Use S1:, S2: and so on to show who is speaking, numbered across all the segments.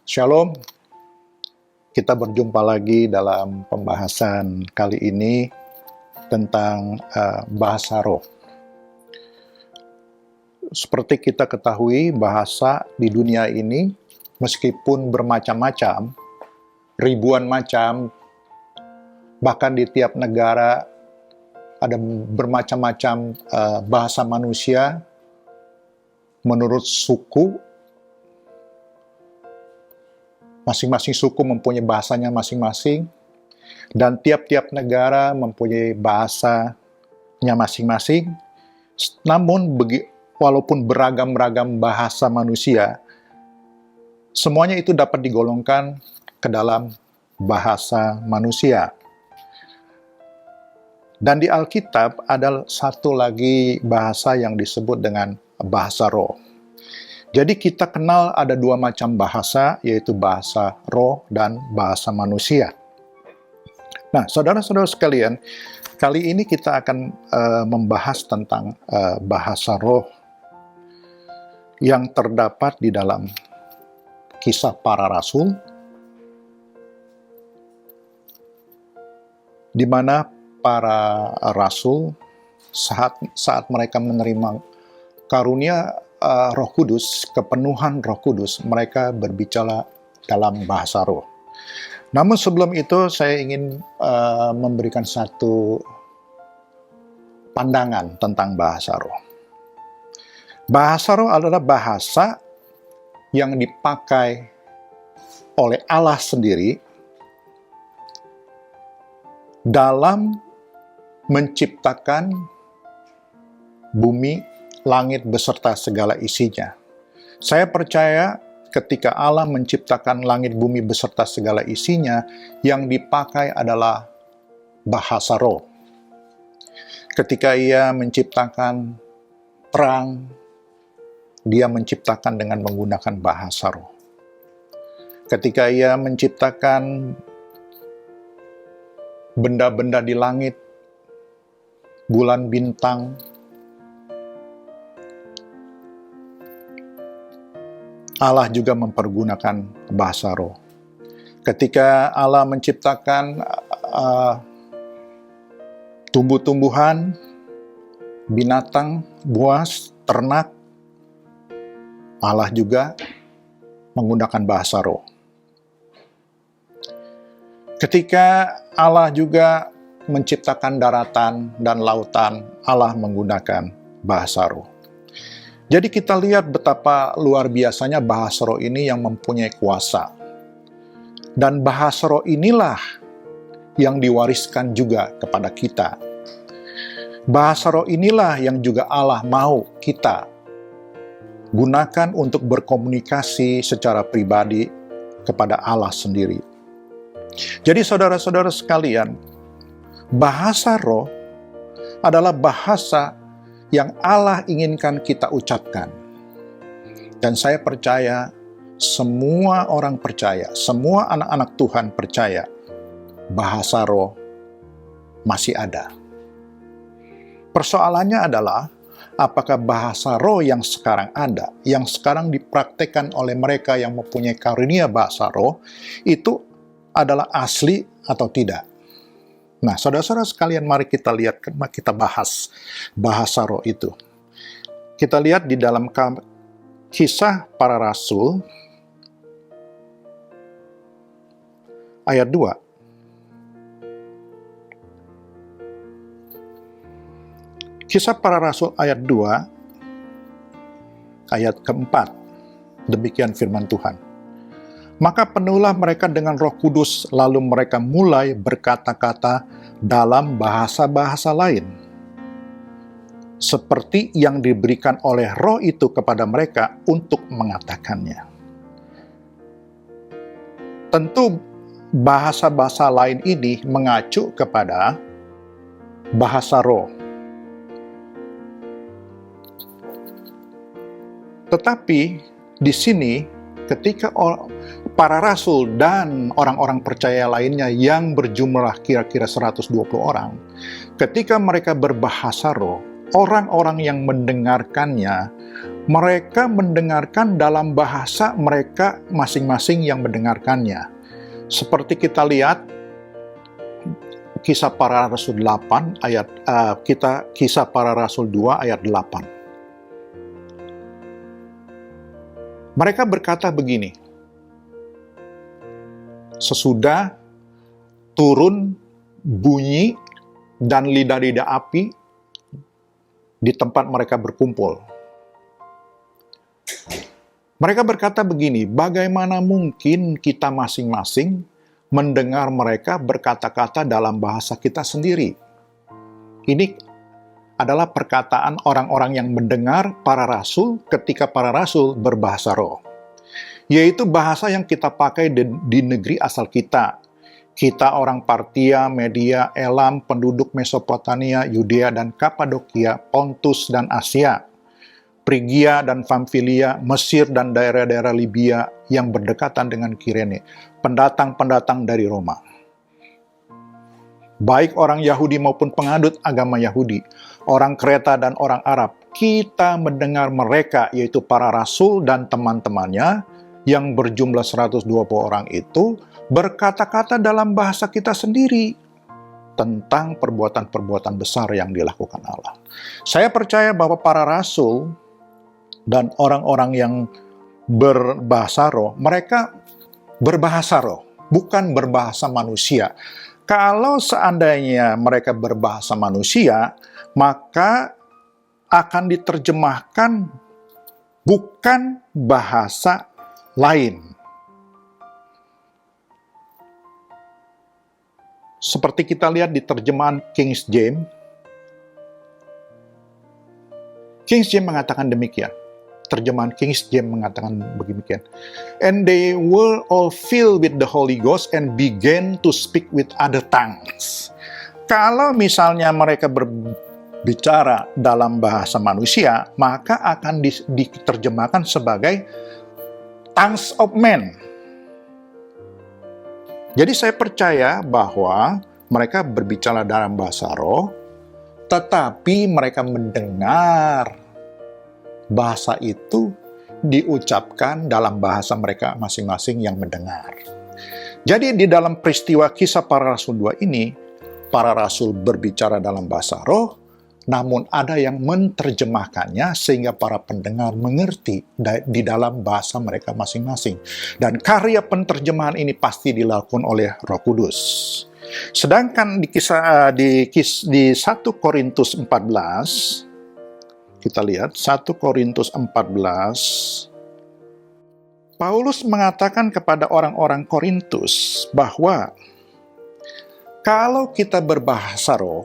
S1: Shalom, kita berjumpa lagi dalam pembahasan kali ini tentang bahasa roh. Seperti kita ketahui, bahasa di dunia ini meskipun bermacam-macam, ribuan macam, bahkan di tiap negara ada bermacam-macam bahasa manusia menurut suku. Masing-masing suku mempunyai bahasanya masing-masing, dan tiap-tiap negara mempunyai bahasanya masing-masing. Namun, walaupun beragam-ragam bahasa manusia, semuanya itu dapat digolongkan ke dalam bahasa manusia. Dan di Alkitab ada satu lagi bahasa yang disebut dengan bahasa roh. Jadi kita kenal ada dua macam bahasa, yaitu bahasa roh dan bahasa manusia. Nah, saudara-saudara sekalian, kali ini kita akan membahas tentang bahasa roh yang terdapat di dalam Kisah Para Rasul, di mana para rasul saat mereka menerima karunia Roh Kudus, kepenuhan Roh Kudus, mereka berbicara dalam bahasa roh. Namun sebelum itu saya ingin memberikan satu pandangan tentang bahasa roh. Bahasa roh adalah bahasa yang dipakai oleh Allah sendiri dalam menciptakan bumi, langit beserta segala isinya. Saya percaya ketika Allah menciptakan langit bumi beserta segala isinya, yang dipakai adalah bahasa roh. Ketika Ia menciptakan perang, Dia menciptakan dengan menggunakan bahasa roh. Ketika Ia menciptakan benda-benda di langit, bulan, bintang, Allah juga mempergunakan bahasa roh. Ketika Allah menciptakan tumbuh-tumbuhan, binatang, buas, ternak, Allah juga menggunakan bahasa roh. Ketika Allah juga menciptakan daratan dan lautan, Allah menggunakan bahasa roh. Jadi kita lihat betapa luar biasanya bahasa roh ini yang mempunyai kuasa. Dan bahasa roh inilah yang diwariskan juga kepada kita. Bahasa roh inilah yang juga Allah mau kita gunakan untuk berkomunikasi secara pribadi kepada Allah sendiri. Jadi saudara-saudara sekalian, bahasa roh adalah bahasa yang Allah inginkan kita ucapkan. Dan saya percaya, semua orang percaya, semua anak-anak Tuhan percaya, bahasa roh masih ada. Persoalannya adalah, apakah bahasa roh yang sekarang ada, yang sekarang dipraktekkan oleh mereka yang mempunyai karunia bahasa roh, itu adalah asli atau tidak? Nah, saudara-saudara sekalian, mari kita lihat, kita bahas bahasa roh itu. Kita lihat di dalam Kisah Para Rasul, ayat 2. Kisah Para Rasul ayat 2, ayat keempat. Demikian firman Tuhan. Maka penuhlah mereka dengan Roh Kudus, lalu mereka mulai berkata-kata dalam bahasa-bahasa lain, seperti yang diberikan oleh Roh itu kepada mereka untuk mengatakannya. Tentu bahasa-bahasa lain ini mengacu kepada bahasa roh. Tetapi di sini ketika para rasul dan orang-orang percaya lainnya yang berjumlah kira-kira 120 orang, ketika mereka berbahasa roh, orang-orang yang mendengarkannya Mereka mendengarkan dalam bahasa mereka masing-masing yang mendengarkannya. Seperti kita lihat Kisah Para Rasul 8 ayat Kisah Para Rasul 2 ayat 8. Mereka berkata begini, sesudah turun bunyi dan lidah-lidah api di tempat mereka berkumpul. Mereka berkata begini, bagaimana mungkin kita masing-masing mendengar mereka berkata-kata dalam bahasa kita sendiri? Ini adalah perkataan orang-orang yang mendengar para rasul ketika para rasul berbahasa roh. Yaitu bahasa yang kita pakai di negeri asal kita. Kita orang Partia, Media, Elam, penduduk Mesopotamia, Yudea dan Kapadokia, Pontus dan Asia, Frigia dan Pamfilia, Mesir dan daerah-daerah Libya yang berdekatan dengan Kirene, pendatang-pendatang dari Roma. Baik orang Yahudi maupun pengadut agama Yahudi, orang Kreta dan orang Arab, kita mendengar mereka, yaitu para rasul dan teman-temannya, yang berjumlah 120 orang itu, berkata-kata dalam bahasa kita sendiri tentang perbuatan-perbuatan besar yang dilakukan Allah. Saya percaya bahwa para rasul dan orang-orang yang berbahasa roh, mereka berbahasa roh, bukan berbahasa manusia. Kalau seandainya mereka berbahasa manusia, maka akan diterjemahkan bukan bahasa lain. Seperti kita lihat di terjemahan King James. King James mengatakan demikian. Terjemahan King James mengatakan demikian. And they were all filled with the Holy Ghost and began to speak with other tongues. Kalau misalnya mereka berbicara dalam bahasa manusia, maka akan diterjemahkan sebagai tongues of men. Jadi saya percaya bahwa mereka berbicara dalam bahasa roh, tetapi mereka mendengar bahasa itu diucapkan dalam bahasa mereka masing-masing yang mendengar. Jadi di dalam peristiwa Kisah Para Rasul 2 ini, para rasul berbicara dalam bahasa roh, namun ada yang menerjemahkannya sehingga para pendengar mengerti di dalam bahasa mereka masing-masing. Dan karya penterjemahan ini pasti dilakukan oleh Roh Kudus. Sedangkan di 1 Korintus 14, kita lihat 1 Korintus 14, Paulus mengatakan kepada orang-orang Korintus bahwa kalau kita berbahasa roh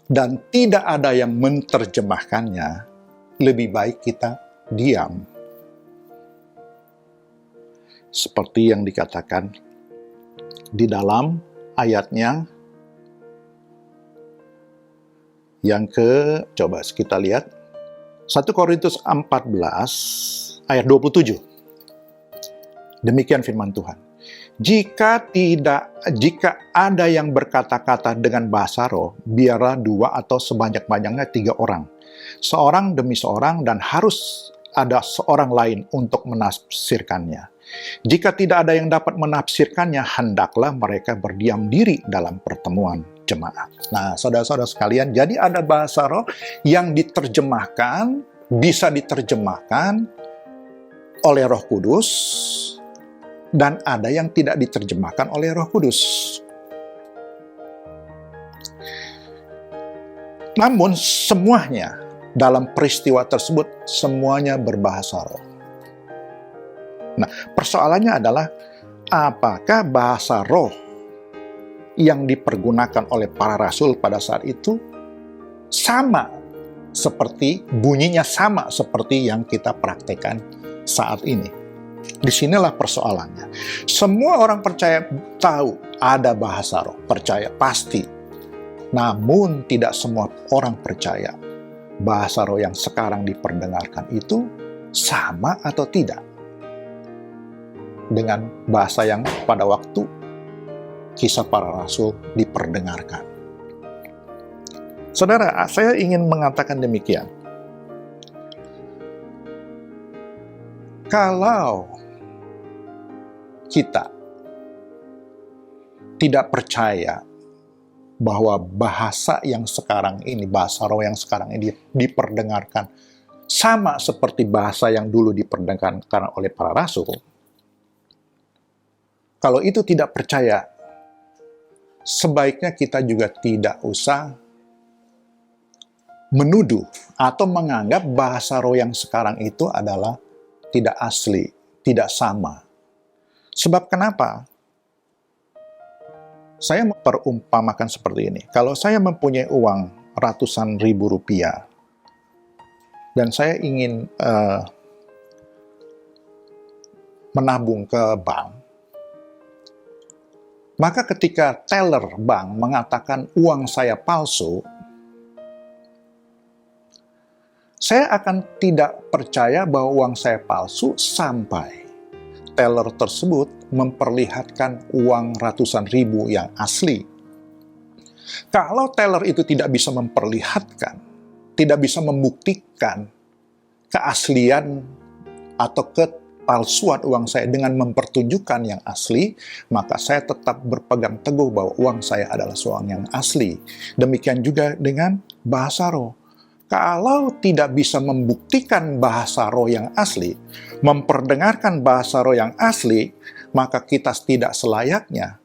S1: dan tidak ada yang menerjemahkannya, lebih baik kita diam. Seperti yang dikatakan di dalam ayatnya yang coba kita lihat 1 Korintus 14 ayat 27. Demikian firman Tuhan. Jika ada yang berkata-kata dengan bahasa roh, biarlah 2 atau sebanyak-banyaknya 3 orang. Seorang demi seorang, dan harus ada seorang lain untuk menafsirkannya. Jika tidak ada yang dapat menafsirkannya, hendaklah mereka berdiam diri dalam pertemuan jemaat. Nah, saudara-saudara sekalian, jadi ada bahasa roh yang diterjemahkan, bisa diterjemahkan oleh Roh Kudus, dan ada yang tidak diterjemahkan oleh Roh Kudus. Namun semuanya dalam peristiwa tersebut, semuanya berbahasa roh. Nah, persoalannya adalah apakah bahasa roh yang dipergunakan oleh para rasul pada saat itu sama seperti, bunyinya sama seperti yang kita praktekkan saat ini. Disinilah persoalannya. Semua orang percaya tahu ada bahasa roh, percaya pasti. Namun tidak semua orang percaya bahasa roh yang sekarang diperdengarkan itu sama atau tidak dengan bahasa yang pada waktu Kisah Para Rasul diperdengarkan. Saudara, saya ingin mengatakan demikian. Kalau kita tidak percaya bahwa bahasa yang sekarang ini, bahasa roh yang sekarang ini diperdengarkan sama seperti bahasa yang dulu diperdengarkan oleh para rasul, kalau itu tidak percaya, sebaiknya kita juga tidak usah menuduh atau menganggap bahasa roh yang sekarang itu adalah tidak asli, tidak sama. Sebab kenapa? Saya memperumpamakan seperti ini. Kalau saya mempunyai uang ratusan ribu rupiah, dan saya ingin menabung ke bank, maka ketika teller bank mengatakan uang saya palsu, saya akan tidak percaya bahwa uang saya palsu sampai teller tersebut memperlihatkan uang ratusan ribu yang asli. Kalau teller itu tidak bisa memperlihatkan, tidak bisa membuktikan keaslian atau kepalsuan uang saya dengan mempertunjukkan yang asli, maka saya tetap berpegang teguh bahwa uang saya adalah uang yang asli. Demikian juga dengan bahasa roh. Kalau tidak bisa membuktikan bahasa roh yang asli, memperdengarkan bahasa roh yang asli, maka kita tidak selayaknya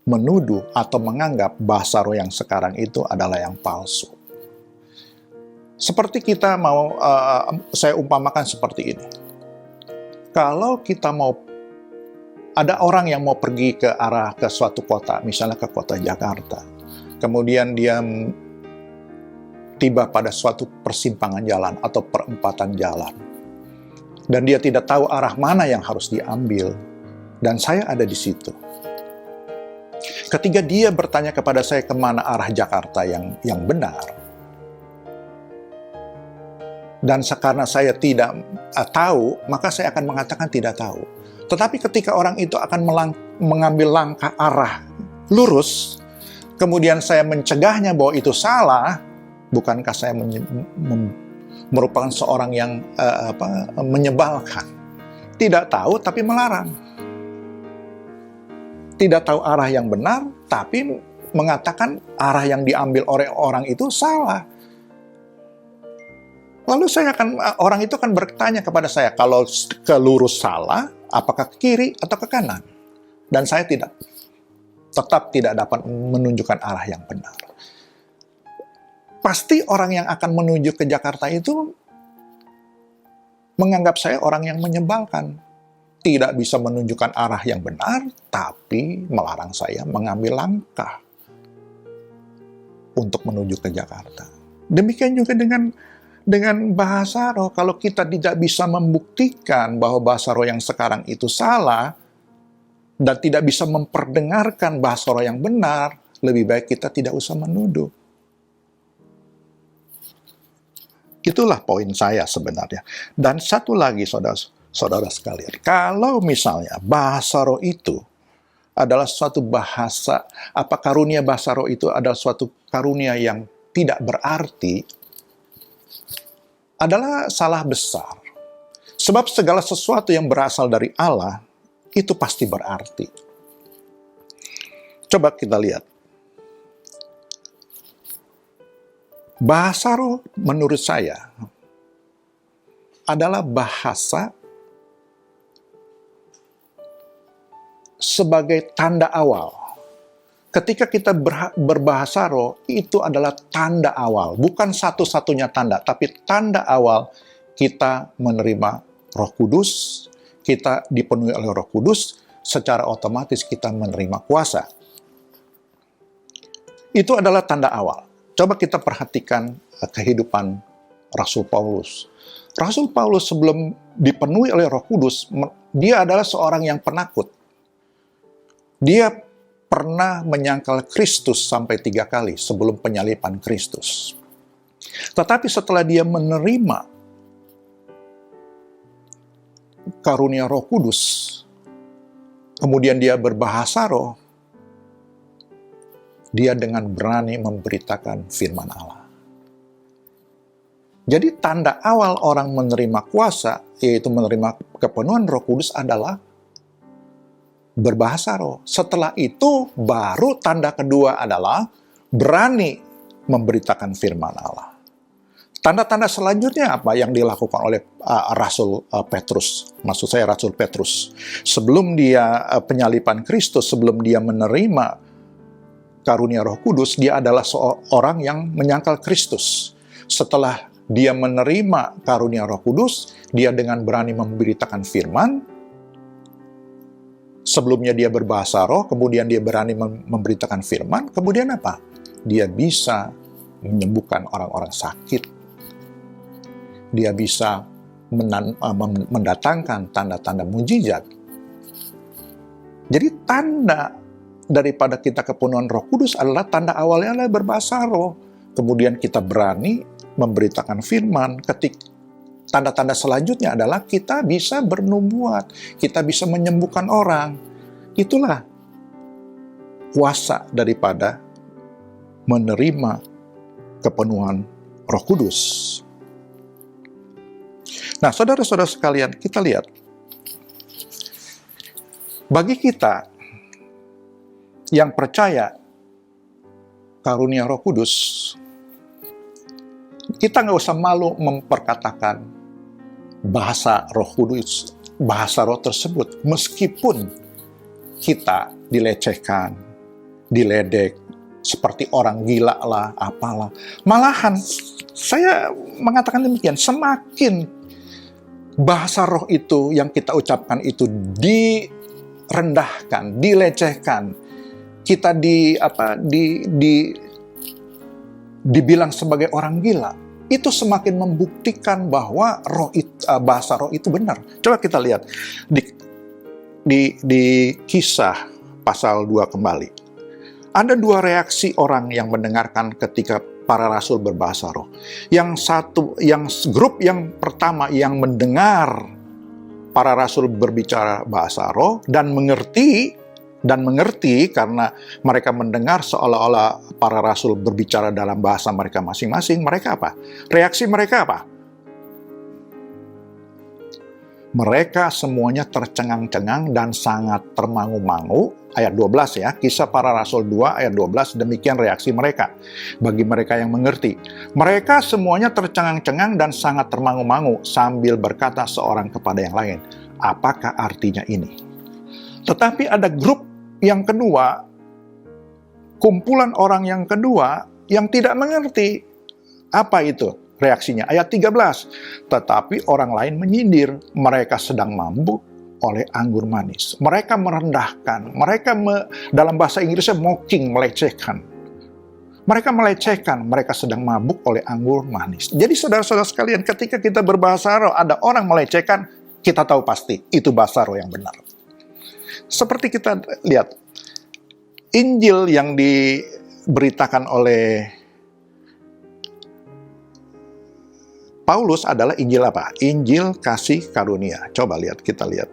S1: menuduh atau menganggap bahasa roh yang sekarang itu adalah yang palsu. Seperti kita mau, saya umpamakan seperti ini. Kalau kita mau, ada orang yang mau pergi ke arah ke suatu kota, misalnya ke kota Jakarta, kemudian dia tiba pada suatu persimpangan jalan atau perempatan jalan, dan dia tidak tahu arah mana yang harus diambil, dan saya ada di situ. Ketika dia bertanya kepada saya kemana arah Jakarta yang benar, dan karena saya tidak tahu, maka saya akan mengatakan tidak tahu. Tetapi ketika orang itu akan mengambil langkah arah lurus, kemudian saya mencegahnya bahwa itu salah, bukankah saya merupakan seorang yang menyebalkan? Tidak tahu tapi melarang. Tidak tahu arah yang benar, tapi mengatakan arah yang diambil oleh orang itu salah. Lalu orang itu akan bertanya kepada saya, kalau ke lurus salah, apakah ke kiri atau ke kanan? Dan saya tetap tidak dapat menunjukkan arah yang benar. Pasti orang yang akan menuju ke Jakarta itu menganggap saya orang yang menyebalkan. Tidak bisa menunjukkan arah yang benar, tapi melarang saya mengambil langkah untuk menuju ke Jakarta. Demikian juga dengan bahasa roh. Kalau kita tidak bisa membuktikan bahwa bahasa roh yang sekarang itu salah, dan tidak bisa memperdengarkan bahasa roh yang benar, lebih baik kita tidak usah menuduh. Itulah poin saya sebenarnya. Dan satu lagi, saudara sekalian, kalau misalnya bahasa roh itu adalah suatu bahasa, karunia bahasa roh itu adalah suatu karunia yang tidak berarti, adalah salah besar. Sebab segala sesuatu yang berasal dari Allah, itu pasti berarti. Coba kita lihat. Bahasa roh menurut saya adalah bahasa sebagai tanda awal. Ketika kita berbahasa roh, itu adalah tanda awal. Bukan satu-satunya tanda, tapi tanda awal kita menerima Roh Kudus, kita dipenuhi oleh Roh Kudus, secara otomatis kita menerima kuasa. Itu adalah tanda awal. Coba kita perhatikan kehidupan Rasul Paulus. Rasul Paulus sebelum dipenuhi oleh Roh Kudus, dia adalah seorang yang penakut. Dia pernah menyangkal Kristus sampai 3 kali sebelum penyaliban Kristus. Tetapi setelah dia menerima karunia Roh Kudus, kemudian dia berbahasa roh, dia dengan berani memberitakan firman Allah. Jadi tanda awal orang menerima kuasa, yaitu menerima kepenuhan Roh Kudus adalah berbahasa roh. Setelah itu, baru tanda kedua adalah berani memberitakan firman Allah. Tanda-tanda selanjutnya apa yang dilakukan oleh Rasul Petrus? Maksud saya Rasul Petrus. Sebelum dia penyaliban Kristus, sebelum dia menerima karunia Roh Kudus, dia adalah seorang yang menyangkal Kristus. Setelah dia menerima karunia Roh Kudus, dia dengan berani memberitakan firman. Sebelumnya dia berbahasa roh, kemudian dia berani memberitakan firman, kemudian apa? Dia bisa menyembuhkan orang-orang sakit. Dia bisa mendatangkan tanda-tanda mujizat. Jadi tanda daripada kita kepenuhan Roh Kudus adalah tanda awalnya adalah berbahasa roh. Kemudian kita berani memberitakan firman. Tanda-tanda selanjutnya adalah kita bisa bernubuat, kita bisa menyembuhkan orang. Itulah kuasa daripada menerima kepenuhan Roh Kudus. Nah, saudara-saudara sekalian, kita lihat. Bagi kita yang percaya karunia Roh Kudus, kita nggak usah malu memperkatakan bahasa Roh Kudus, bahasa roh tersebut, meskipun kita dilecehkan, diledek, seperti orang gila lah, apalah. Malahan, saya mengatakan demikian, semakin bahasa roh itu yang kita ucapkan itu direndahkan, dilecehkan, kita dibilang sebagai orang gila, itu semakin membuktikan bahwa bahasa roh itu benar. Coba kita lihat di Kisah pasal 2 kembali. Ada dua reaksi orang yang mendengarkan ketika para rasul berbahasa roh. Grup yang pertama yang mendengar para rasul berbicara bahasa roh dan mengerti karena mereka mendengar seolah-olah para rasul berbicara dalam bahasa mereka masing-masing. Mereka apa? Reaksi mereka apa? Mereka semuanya tercengang-cengang dan sangat termangu-mangu. Ayat 12 ya, Kisah Para Rasul 2 ayat 12, demikian reaksi mereka. Bagi mereka yang mengerti. Mereka semuanya tercengang-cengang dan sangat termangu-mangu sambil berkata seorang kepada yang lain, apakah artinya ini? Tetapi ada grup yang kedua, kumpulan orang yang kedua yang tidak mengerti. Apa itu reaksinya? Ayat 13. Tetapi orang lain menyindir, mereka sedang mabuk oleh anggur manis. Mereka merendahkan, dalam bahasa Inggrisnya mocking, melecehkan. Mereka melecehkan, mereka sedang mabuk oleh anggur manis. Jadi saudara-saudara sekalian, ketika kita berbahasa roh, ada orang melecehkan, kita tahu pasti itu bahasa roh yang benar. Seperti kita lihat, Injil yang diberitakan oleh Paulus adalah Injil apa? Injil kasih karunia. Coba kita lihat.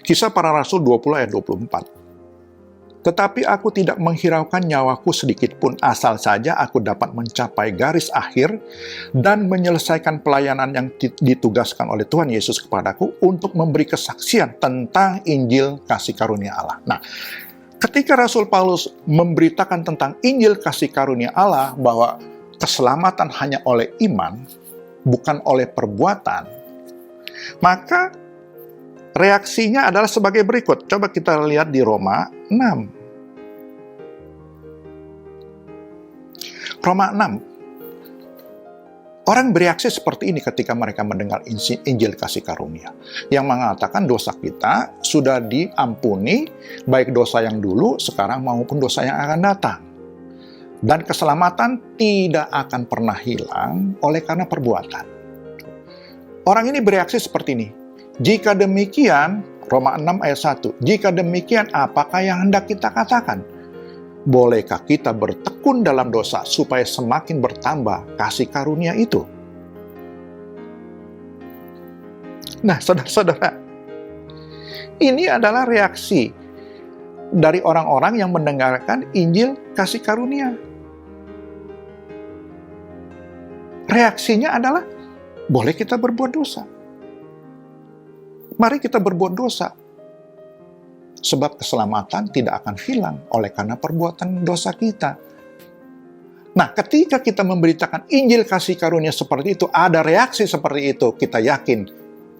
S1: Kisah Para Rasul 20 ayat 24. Tetapi aku tidak menghiraukan nyawaku sedikit pun, asal saja aku dapat mencapai garis akhir dan menyelesaikan pelayanan yang ditugaskan oleh Tuhan Yesus kepadaku untuk memberi kesaksian tentang Injil kasih karunia Allah. Nah, ketika Rasul Paulus memberitakan tentang Injil kasih karunia Allah, bahwa keselamatan hanya oleh iman, bukan oleh perbuatan, maka reaksinya adalah sebagai berikut. Coba kita lihat di Roma 6. Roma 6. Orang bereaksi seperti ini ketika mereka mendengar Injil kasih karunia. Yang mengatakan dosa kita sudah diampuni, baik dosa yang dulu, sekarang maupun dosa yang akan datang. Dan keselamatan tidak akan pernah hilang oleh karena perbuatan. Orang ini bereaksi seperti ini. Jika demikian, Roma 6 ayat 1, jika demikian apakah yang hendak kita katakan? Bolehkah kita bertekun dalam dosa supaya semakin bertambah kasih karunia itu? Nah, saudara-saudara, ini adalah reaksi dari orang-orang yang mendengarkan Injil kasih karunia. reaksinya adalah, boleh kita berbuat dosa. Mari kita berbuat dosa. Sebab keselamatan tidak akan hilang oleh karena perbuatan dosa kita. Nah, ketika kita memberitakan Injil kasih karunia seperti itu, ada reaksi seperti itu, kita yakin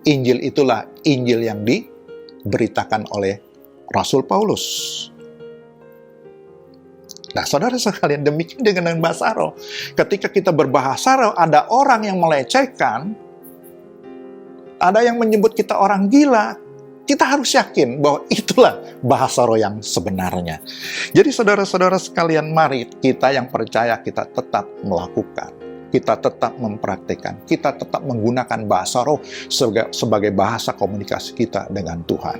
S1: Injil itulah Injil yang diberitakan oleh Rasul Paulus. Nah, saudara sekalian, demikian dengan bahasa roh. Ketika kita berbahasa roh, ada orang yang melecehkan, ada yang menyebut kita orang gila, kita harus yakin bahwa itulah bahasa roh yang sebenarnya. Jadi saudara-saudara sekalian, mari kita yang percaya kita tetap melakukan, kita tetap mempraktikkan, kita tetap menggunakan bahasa roh sebagai bahasa komunikasi kita dengan Tuhan.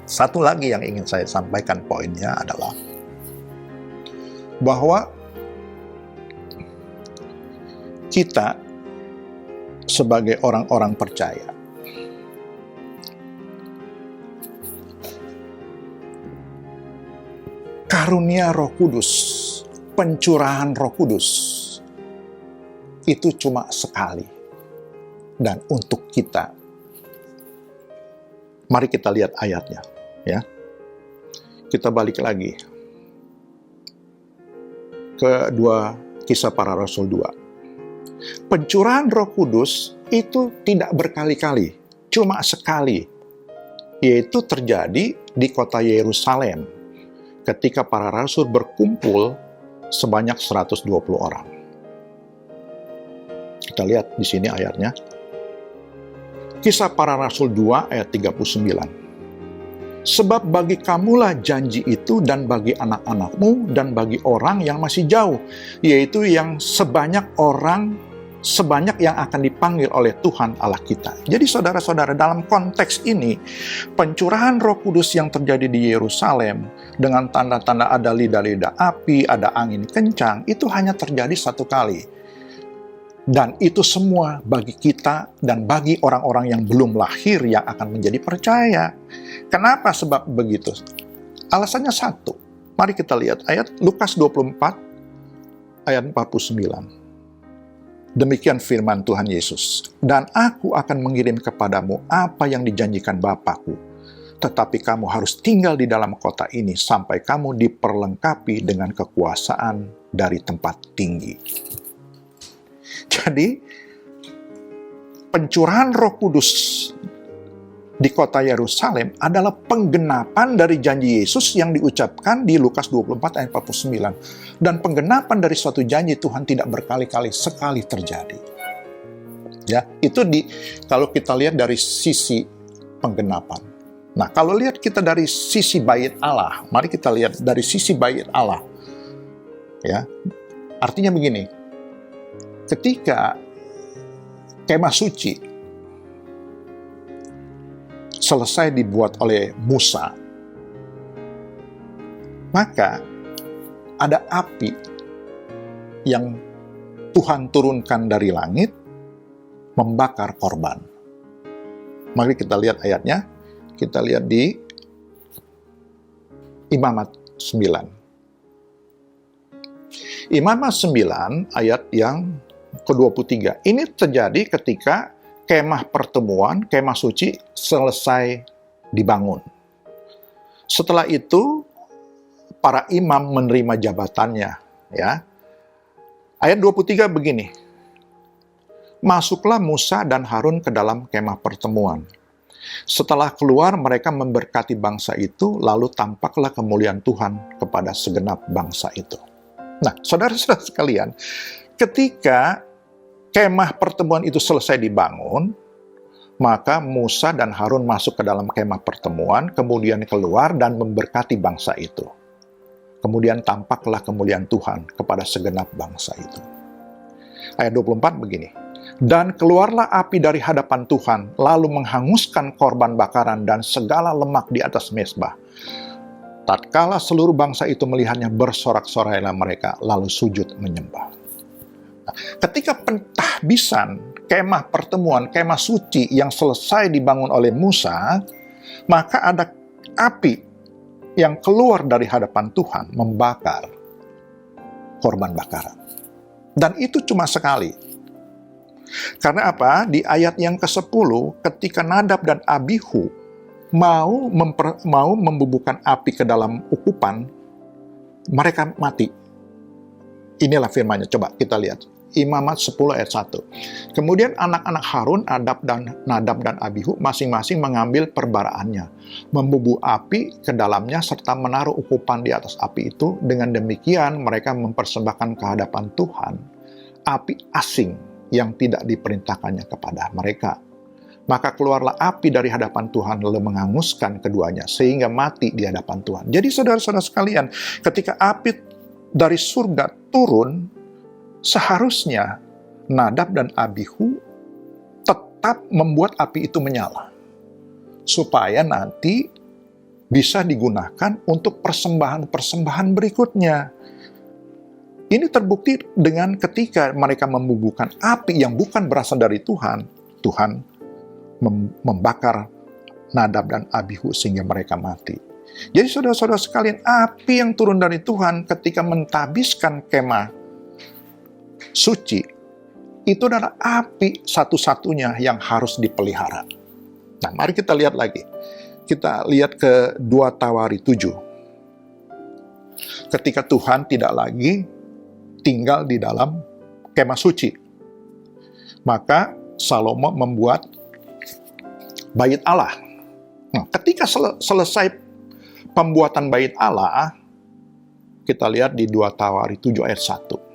S1: Satu lagi yang ingin saya sampaikan poinnya adalah bahwa kita sebagai orang-orang percaya karunia Roh Kudus, pencurahan Roh Kudus itu cuma sekali dan untuk kita. Mari kita lihat ayatnya, ya. Kita balik lagi ke 2 Kisah Para Rasul 2. Pencurahan Roh Kudus itu tidak berkali-kali, cuma sekali, yaitu terjadi di kota Yerusalem ketika para rasul berkumpul sebanyak 120 orang. Kita lihat di sini ayatnya. Kisah Para Rasul 2 ayat 39. Sebab bagi kamulah janji itu dan bagi anak-anakmu dan bagi orang yang masih jauh, yaitu yang sebanyak yang akan dipanggil oleh Tuhan Allah kita. Jadi saudara-saudara, dalam konteks ini, pencurahan Roh Kudus yang terjadi di Yerusalem dengan tanda-tanda ada lidah-lidah api, ada angin kencang, itu hanya terjadi satu kali. Dan itu semua bagi kita dan bagi orang-orang yang belum lahir yang akan menjadi percaya. Kenapa sebab begitu? Alasannya satu. Mari kita lihat ayat Lukas 24 ayat 49. Demikian firman Tuhan Yesus. Dan aku akan mengirim kepadamu apa yang dijanjikan Bapakku. Tetapi kamu harus tinggal di dalam kota ini sampai kamu diperlengkapi dengan kekuasaan dari tempat tinggi. Jadi, pencurahan Roh Kudus di kota Yerusalem adalah penggenapan dari janji Yesus yang diucapkan di Lukas 24 ayat 49. Dan penggenapan dari suatu janji Tuhan tidak berkali-kali, sekali terjadi. Ya, itu kalau kita lihat dari sisi penggenapan. Nah, kalau lihat kita dari sisi bait Allah, mari kita lihat dari sisi bait Allah. Ya. Artinya begini. Ketika kemah suci selesai dibuat oleh Musa, maka ada api yang Tuhan turunkan dari langit membakar korban. Mari kita lihat ayatnya. Kita lihat di Imamat 9. Imamat 9 ayat yang ke-23. Ini terjadi ketika kemah pertemuan, kemah suci selesai dibangun. Setelah itu, para imam menerima jabatannya. Ya. Ayat 23 begini. Masuklah Musa dan Harun ke dalam kemah pertemuan. Setelah keluar, mereka memberkati bangsa itu, lalu tampaklah kemuliaan Tuhan kepada segenap bangsa itu. Nah, saudara-saudara sekalian, ketika kemah pertemuan itu selesai dibangun, maka Musa dan Harun masuk ke dalam kemah pertemuan, kemudian keluar dan memberkati bangsa itu. Kemudian tampaklah kemuliaan Tuhan kepada segenap bangsa itu. Ayat 24 begini. Dan keluarlah api dari hadapan Tuhan, lalu menghanguskan korban bakaran dan segala lemak di atas mezbah. Tatkala seluruh bangsa itu melihatnya, bersorak-sorailah mereka, lalu sujud menyembah. Ketika pentahbisan kemah pertemuan, kemah suci yang selesai dibangun oleh Musa, maka ada api yang keluar dari hadapan Tuhan membakar korban bakaran. Dan itu cuma sekali. Karena apa? Di ayat yang ke-10, ketika Nadab dan Abihu mau membubuhkan api ke dalam ukupan, mereka mati. Inilah firman-Nya. Coba kita lihat. Imamat 10 ayat 1. Kemudian anak-anak Harun, Nadab dan Abihu masing-masing mengambil perbaraannya, membubuh api ke dalamnya serta menaruh ukupan di atas api itu. Dengan demikian mereka mempersembahkan ke hadapan Tuhan api asing yang tidak diperintahkannya kepada mereka. Maka keluarlah api dari hadapan Tuhan lalu menghanguskan keduanya sehingga mati di hadapan Tuhan. Jadi saudara-saudara sekalian, ketika api dari surga turun, seharusnya Nadab dan Abihu tetap membuat api itu menyala, supaya nanti bisa digunakan untuk persembahan-persembahan berikutnya. Ini terbukti dengan ketika mereka membubuhkan api yang bukan berasal dari Tuhan. Tuhan membakar Nadab dan Abihu sehingga mereka mati. Jadi saudara-saudara sekalian, api yang turun dari Tuhan ketika mentabiskan kemah suci, itu adalah api satu-satunya yang harus dipelihara. Nah, mari kita lihat lagi. Kita lihat ke 2 Tawari 7. Ketika Tuhan tidak lagi tinggal di dalam kemah suci, maka Salomo membuat bait Allah. Nah, ketika selesai pembuatan bait Allah, kita lihat di 2 Tawari 7 ayat 1.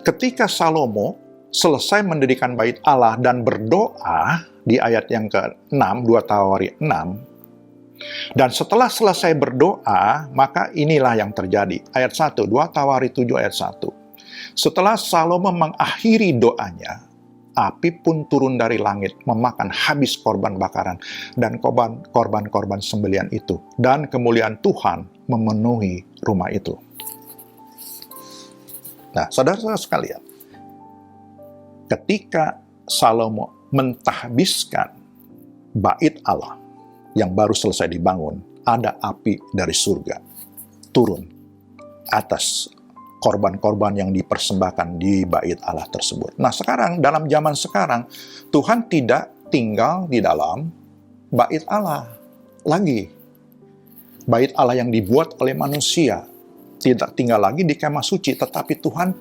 S1: Ketika Salomo selesai mendirikan bait Allah dan berdoa di ayat yang ke-6, 2 Tawari 6, dan setelah selesai berdoa, maka inilah yang terjadi. Ayat 1, 2 Tawari 7 ayat 1. Setelah Salomo mengakhiri doanya, api pun turun dari langit, memakan habis korban bakaran dan korban-korban sembelihan itu. Dan kemuliaan Tuhan memenuhi rumah itu. Nah, saudara-saudara sekalian, ketika Salomo mentahbiskan bait Allah yang baru selesai dibangun, ada api dari surga turun atas korban-korban yang dipersembahkan di bait Allah tersebut. Nah, sekarang, dalam zaman sekarang, Tuhan tidak tinggal di dalam bait Allah lagi. Bait Allah yang dibuat oleh manusia tidak tinggal lagi di kemah suci, tetapi Tuhan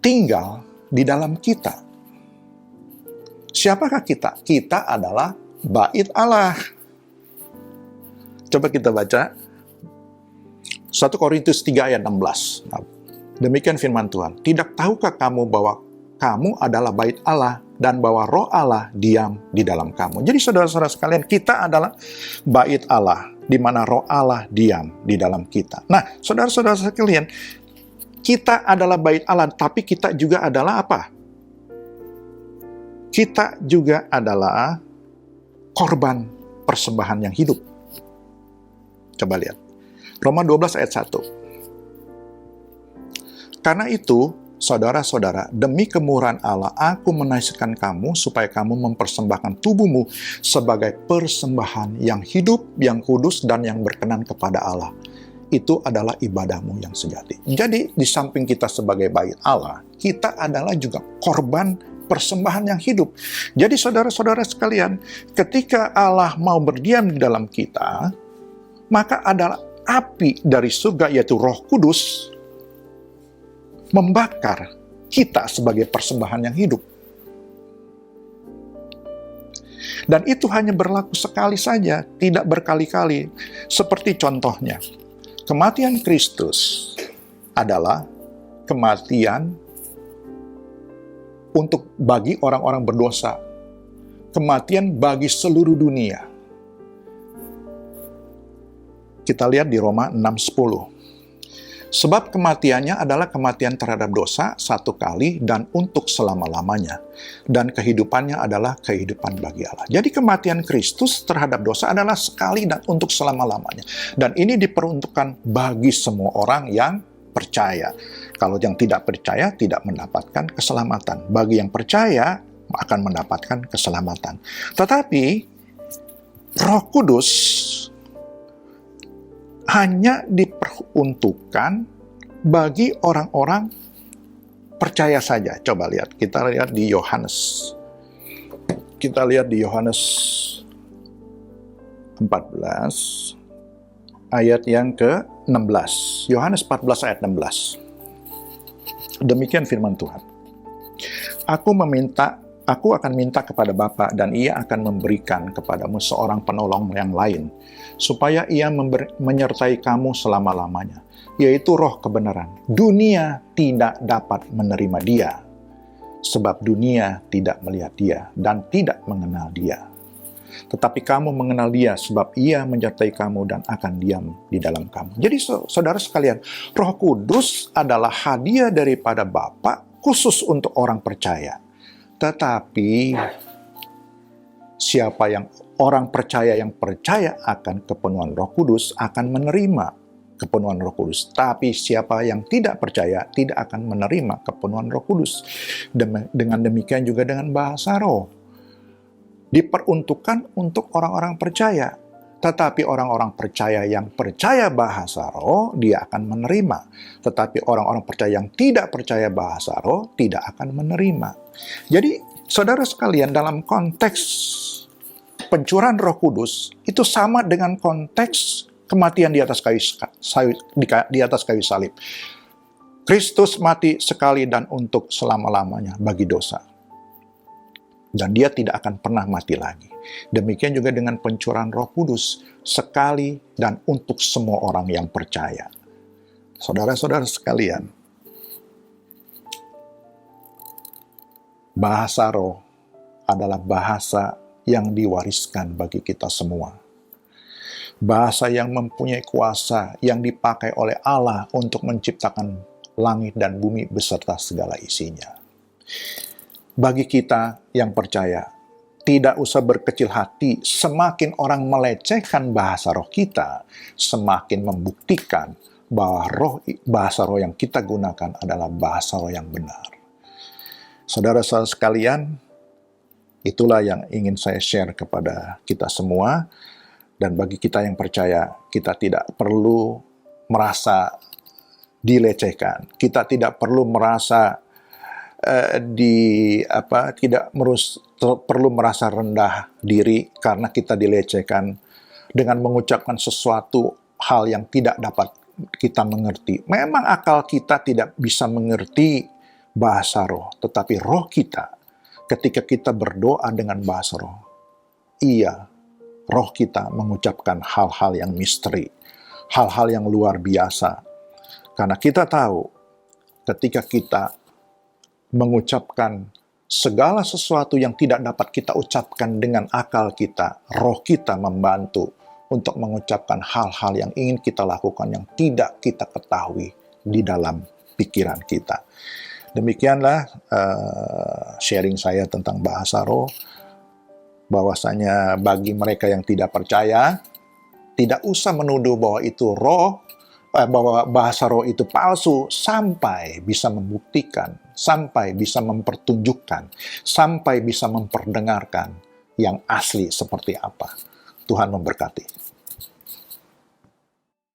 S1: tinggal di dalam kita. Siapakah kita? Kita adalah bait Allah. Coba kita baca 1 Korintus 3 ayat 16. Nah, demikian firman Tuhan. Tidak tahukah kamu bahwa kamu adalah bait Allah dan bahwa Roh Allah diam di dalam kamu? Jadi saudara-saudara sekalian, kita adalah bait Allah, di mana Roh Allah diam di dalam kita. Nah, saudara-saudara sekalian, kita adalah bait Allah, tapi kita juga adalah apa? Kita juga adalah korban persembahan yang hidup. Coba lihat. Roma 12 ayat 1. Karena itu, saudara-saudara, demi kemurahan Allah, aku menasihatkan kamu supaya kamu mempersembahkan tubuhmu sebagai persembahan yang hidup, yang kudus, dan yang berkenan kepada Allah. Itu adalah ibadahmu yang sejati. Jadi, di samping kita sebagai bait Allah, kita adalah juga korban persembahan yang hidup. Jadi, saudara-saudara sekalian, ketika Allah mau berdiam di dalam kita, maka adalah api dari surga, yaitu Roh Kudus, membakar kita sebagai persembahan yang hidup. Dan itu hanya berlaku sekali saja, tidak berkali-kali. Seperti contohnya, kematian Kristus adalah kematian untuk bagi orang-orang berdosa. Kematian bagi seluruh dunia. Kita lihat di Roma 6:10. Sebab kematiannya adalah kematian terhadap dosa satu kali dan untuk selama-lamanya. Dan kehidupannya adalah kehidupan bagi Allah. Jadi kematian Kristus terhadap dosa adalah sekali dan untuk selama-lamanya. Dan ini diperuntukkan bagi semua orang yang percaya. Kalau yang tidak percaya tidak mendapatkan keselamatan. Bagi yang percaya akan mendapatkan keselamatan. Tetapi Roh Kudus hanya diperuntukkan bagi orang-orang percaya saja. Coba lihat, kita lihat di Yohanes. Kita lihat di Yohanes 14 ayat yang ke-16. Yohanes 14 ayat 16. Demikian firman Tuhan. Aku akan minta kepada Bapa dan Ia akan memberikan kepadamu seorang penolong yang lain, supaya Ia menyertai kamu selama-lamanya, yaitu Roh kebenaran. Dunia tidak dapat menerima Dia, sebab dunia tidak melihat Dia dan tidak mengenal Dia. Tetapi kamu mengenal Dia, sebab Ia menyertai kamu dan akan diam di dalam kamu. Jadi saudara sekalian, Roh Kudus adalah hadiah daripada Bapa khusus untuk orang percaya. Tetapi orang percaya yang percaya akan kepenuhan Roh Kudus akan menerima kepenuhan Roh Kudus. Tapi siapa yang tidak percaya tidak akan menerima kepenuhan Roh Kudus. Dengan demikian juga dengan bahasa roh. Diperuntukkan untuk orang-orang percaya. Tetapi orang-orang percaya yang percaya bahasa roh, dia akan menerima. Tetapi orang-orang percaya yang tidak percaya bahasa roh, tidak akan menerima. Jadi, saudara sekalian, dalam konteks pencurahan Roh Kudus, itu sama dengan konteks kematian di atas kayu salib. Kristus mati sekali dan untuk selama-lamanya bagi dosa. Dan dia tidak akan pernah mati lagi. Demikian juga dengan pencurahan Roh Kudus, sekali dan untuk semua orang yang percaya. Saudara-saudara sekalian, bahasa roh adalah bahasa yang diwariskan bagi kita semua. Bahasa yang mempunyai kuasa, yang dipakai oleh Allah untuk menciptakan langit dan bumi beserta segala isinya. Bagi kita yang percaya, tidak usah berkecil hati, semakin orang melecehkan bahasa roh kita, semakin membuktikan bahwa bahasa roh yang kita gunakan adalah bahasa roh yang benar. Saudara-saudara sekalian, itulah yang ingin saya share kepada kita semua. Dan bagi kita yang percaya, kita tidak perlu merasa dilecehkan. Kita tidak perlu merasa perlu merasa rendah diri karena kita dilecehkan dengan mengucapkan sesuatu hal yang tidak dapat kita mengerti. Memang akal kita tidak bisa mengerti bahasa roh, tetapi roh kita, ketika kita berdoa dengan bahasa roh, roh kita mengucapkan hal-hal yang misteri, hal-hal yang luar biasa. Karena kita tahu, ketika kita mengucapkan segala sesuatu yang tidak dapat kita ucapkan dengan akal kita, roh kita membantu untuk mengucapkan hal-hal yang ingin kita lakukan yang tidak kita ketahui di dalam pikiran kita. Demikianlah sharing saya tentang bahasa roh. Bahwasanya bagi mereka yang tidak percaya, tidak usah menuduh bahwa itu bahwa bahasa roh itu palsu, sampai bisa membuktikan, sampai bisa mempertunjukkan, sampai bisa memperdengarkan yang asli seperti apa. Tuhan memberkati.